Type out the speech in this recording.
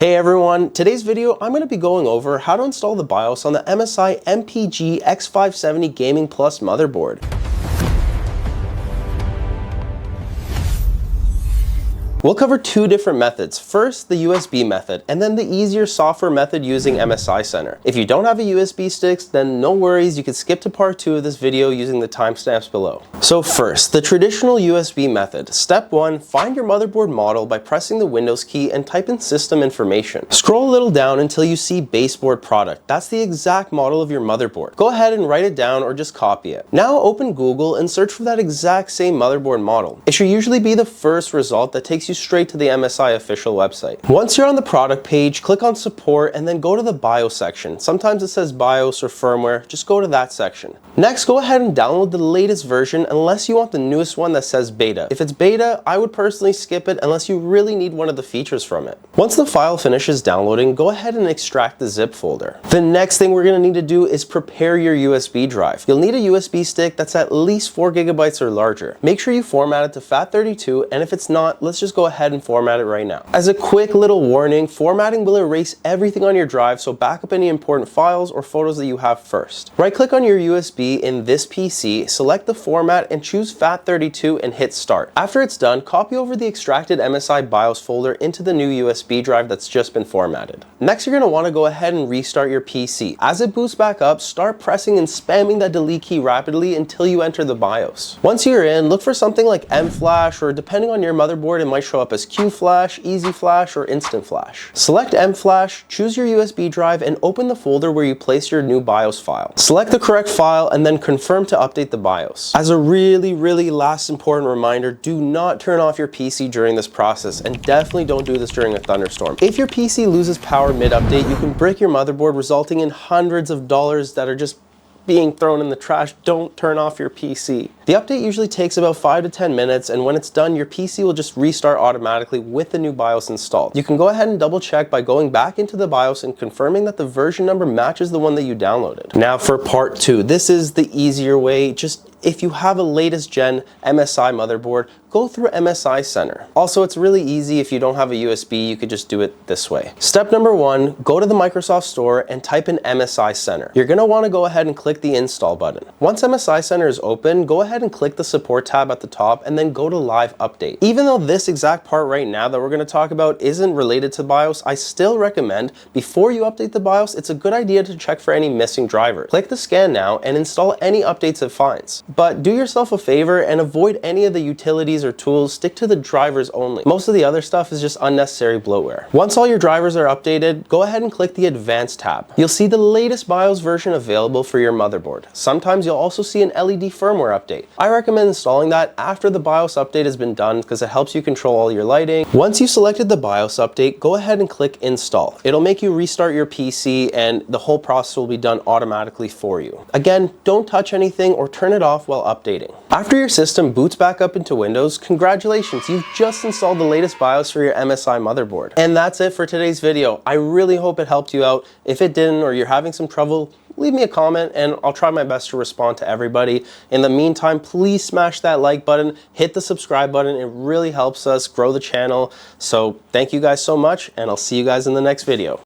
Hey everyone, today's video I'm going to be going over how to install the BIOS on the MSI MPG X570 Gaming Plus motherboard. We'll cover two different methods. First, the USB method, and then the easier software method using MSI Center. If you don't have a USB stick, then no worries, you can skip to part 2 of this video using the timestamps below. So first, the traditional USB method. Step 1, find your motherboard model by pressing the Windows key and type in system information. Scroll a little down until you see baseboard product. That's the exact model of your motherboard. Go ahead and write it down or just copy it. Now open Google and search for that exact same motherboard model. It should usually be the first result that takes you straight to the MSI official website. Once you're on the product page, click on support and then go to the BIOS section. Sometimes it says BIOS or firmware, just go to that section. Next, go ahead and download the latest version unless you want the newest one that says beta. If it's beta, I would personally skip it unless you really need one of the features from it. Once the file finishes downloading, go ahead and extract the zip folder. The next thing we're going to need to do is prepare your USB drive. You'll need a USB stick that's at least 4 GB or larger. Make sure you format it to FAT32, and if it's not, let's just go ahead and format it right now. As a quick little warning, formatting will erase everything on your drive, so back up any important files or photos that you have first. Right click on your USB in this PC, select the format and choose FAT32 and hit start. After it's done, copy over the extracted MSI BIOS folder into the new USB drive that's just been formatted. Next, you're going to want to go ahead and restart your PC. As it boots back up, start pressing and spamming that delete key rapidly until you enter the BIOS. Once you're in, look for something like M-Flash, or depending on your motherboard, it might show up as Q-Flash, Easy Flash, or Instant Flash. Select M-Flash, choose your USB drive, and open the folder where you place your new BIOS file. Select the correct file and then confirm to update the BIOS. As a really last important reminder, do not turn off your PC during this process, and definitely don't do this during a thunderstorm. If your PC loses power mid-update, you can brick your motherboard, resulting in hundreds of dollars that are just being thrown in the trash. Don't turn off your PC. The update usually takes about 5 to 10 minutes, and when it's done, your PC will just restart automatically with the new BIOS installed. You can go ahead and double check by going back into the BIOS and confirming that the version number matches the one that you downloaded. Now for part 2, this is the easier way. Just if you have a latest gen MSI motherboard, go through MSI Center. Also, it's really easy. If you don't have a USB, you could just do it this way. Step number 1, go to the Microsoft Store and type in MSI Center. You're gonna wanna go ahead and click the install button. Once MSI Center is open, go ahead and click the support tab at the top and then go to live update. Even though this exact part right now that we're gonna talk about isn't related to BIOS, I still recommend before you update the BIOS, it's a good idea to check for any missing drivers. Click the scan now and install any updates it finds. But do yourself a favor and avoid any of the utilities or tools. Stick to the drivers only. Most of the other stuff is just unnecessary bloatware. Once all your drivers are updated, go ahead and click the Advanced tab. You'll see the latest BIOS version available for your motherboard. Sometimes you'll also see an LED firmware update. I recommend installing that after the BIOS update has been done because it helps you control all your lighting. Once you've selected the BIOS update, go ahead and click Install. It'll make you restart your PC and the whole process will be done automatically for you. Again, don't touch anything or turn it off while updating. After your system boots back up into Windows, congratulations, you've just installed the latest BIOS for your MSI motherboard. And that's it for today's video. I really hope it helped you out. If it didn't, or you're having some trouble, leave me a comment and I'll try my best to respond to everybody. In the meantime, please smash that like button, hit the subscribe button. It really helps us grow the channel. So thank you guys so much, and I'll see you guys in the next video.